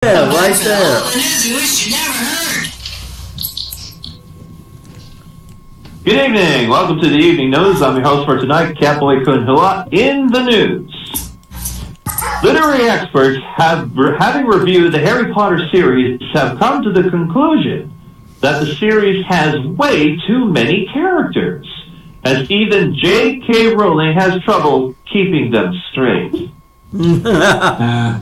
Yeah, right there. All the news you wish you never heard. Good evening. Welcome to the Evening News. I'm your host for tonight, Catboy Kunhua. In the news, literary experts having reviewed the Harry Potter series have come to the conclusion that the series has way too many characters, as even J.K. Rowling has trouble keeping them straight. Now,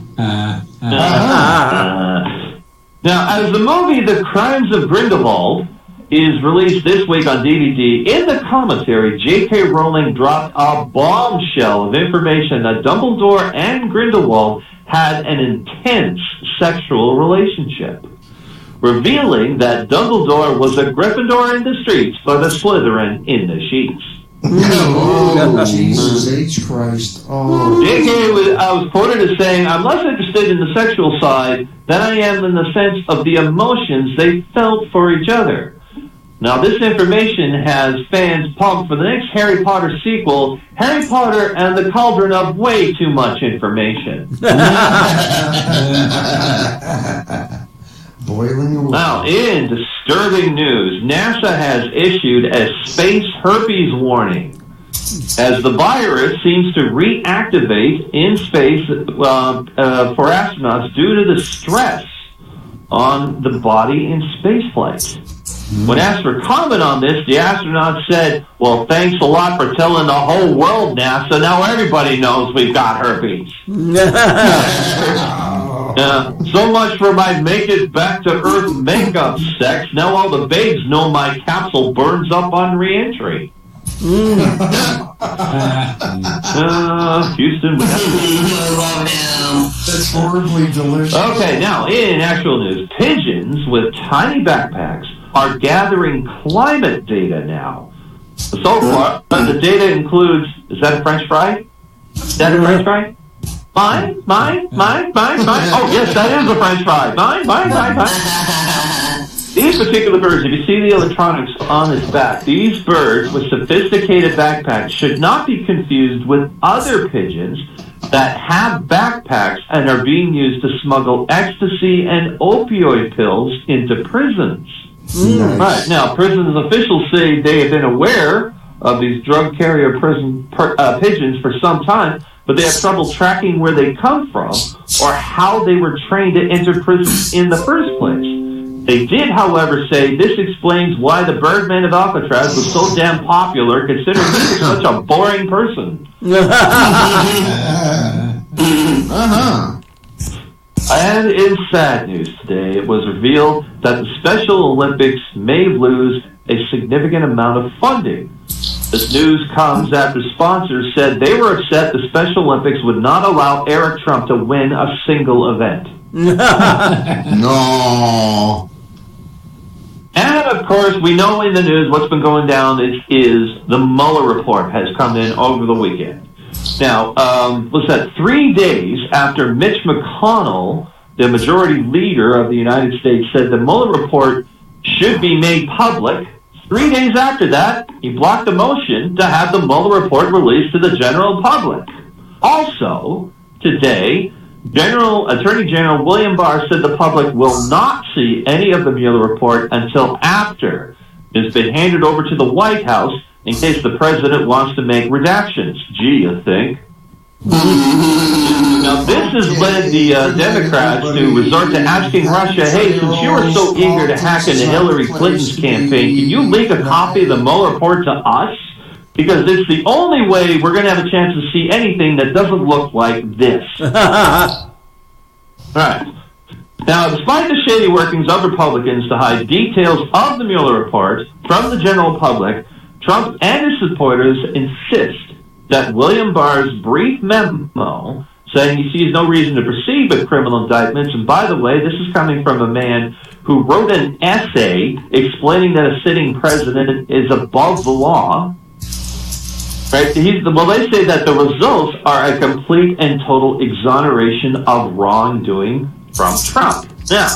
as the movie The Crimes of Grindelwald is released this week on DVD, in the commentary, J.K. Rowling dropped a bombshell of information that Dumbledore and Grindelwald had an intense sexual relationship, revealing that Dumbledore was a Gryffindor in the streets, but a Slytherin in the sheets. Oh, Jesus H. Christ. Oh. J.K. was quoted as saying, "I'm less interested in the sexual side than I am in the sense of the emotions they felt for each other." Now, this information has fans pumped for the next Harry Potter sequel, Harry Potter and the Cauldron of Way Too Much Information. Boiling away. Now, in disturbing news, NASA has issued a space herpes warning, as the virus seems to reactivate in space for astronauts due to the stress on the body in spaceflight. When asked for comment on this, the astronaut said, "Well, thanks a lot for telling the whole world, NASA. Now everybody knows we've got herpes." So much for my make it back to Earth makeup sex. Now all the babes know my capsule burns up on re-entry. Houston, we have That's horribly delicious. Okay, now in actual news, pigeons with tiny backpacks are gathering climate data now. So far, the data includes, is that a French fry? Is that a French fry? Mine. Oh, yes, that is a French fry. Mine. These particular birds, if you see the electronics on its back, these birds with sophisticated backpacks should not be confused with other pigeons that have backpacks and are being used to smuggle ecstasy and opioid pills into prisons. Nice. Right. Now, prisons officials say they have been aware of these drug carrier pigeons for some time, but they have trouble tracking where they come from or how they were trained to enter prison in the first place. They did, however, say this explains why the Birdman of Alcatraz was so damn popular, considering he was such a boring person. And in sad news today, it was revealed that the Special Olympics may lose a significant amount of funding. This news comes after sponsors said they were upset the Special Olympics would not allow Eric Trump to win a single event. No. And, of course, we know in the news what's been going down is the Mueller report has come in over the weekend. Now, what's that, 3 days after Mitch McConnell, the majority leader of the United States, said the Mueller report should be made public, 3 days after that, he blocked the motion to have the Mueller report released to the general public. Also, today, Attorney General William Barr said the public will not see any of the Mueller report until after it's been handed over to the White House in case the president wants to make redactions. Gee, you think? Now, this has led the Democrats to resort to asking Russia, "Hey, since you were so eager to hack into Hillary Clinton's campaign, can you leak a copy of the Mueller report to us? Because it's the only way we're going to have a chance to see anything that doesn't look like this." Right. Now, despite the shady workings of Republicans to hide details of the Mueller report from the general public, Trump and his supporters insist that William Barr's brief memo saying he sees no reason to proceed with criminal indictments, and by the way, this is coming from a man who wrote an essay explaining that a sitting president is above the law. Right? They say that the results are a complete and total exoneration of wrongdoing from Trump. Now,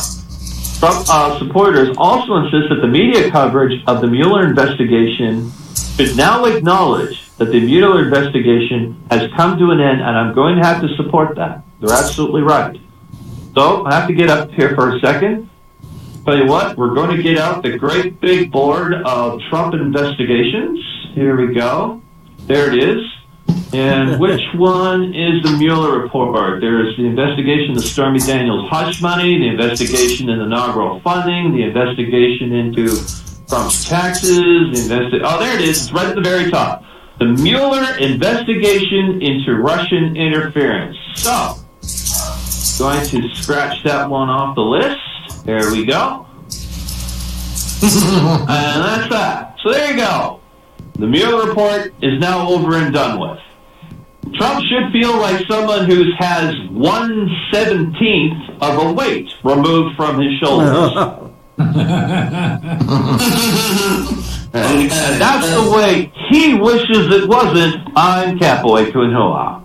Trump supporters also insist that the media coverage of the Mueller investigation should now acknowledge that the Mueller investigation has come to an end, and I'm going to have to support that. They're absolutely right. So I have to get up here for a second. Tell you what, we're going to get out the great big board of Trump investigations. Here we go. There it is. And which one is the Mueller report? There's the investigation of Stormy Daniels' hush money, the investigation into inaugural funding, the investigation into Trump's taxes, oh, there it is. It's right at the very top. The Mueller investigation into Russian interference. So, going to scratch that one off the list. There we go. And that's that. So there you go. The Mueller report is now over and done with. Trump should feel like someone who has 1/17 of a weight removed from his shoulders. And that's the way he wishes it wasn't. I'm Catboy Kunhua.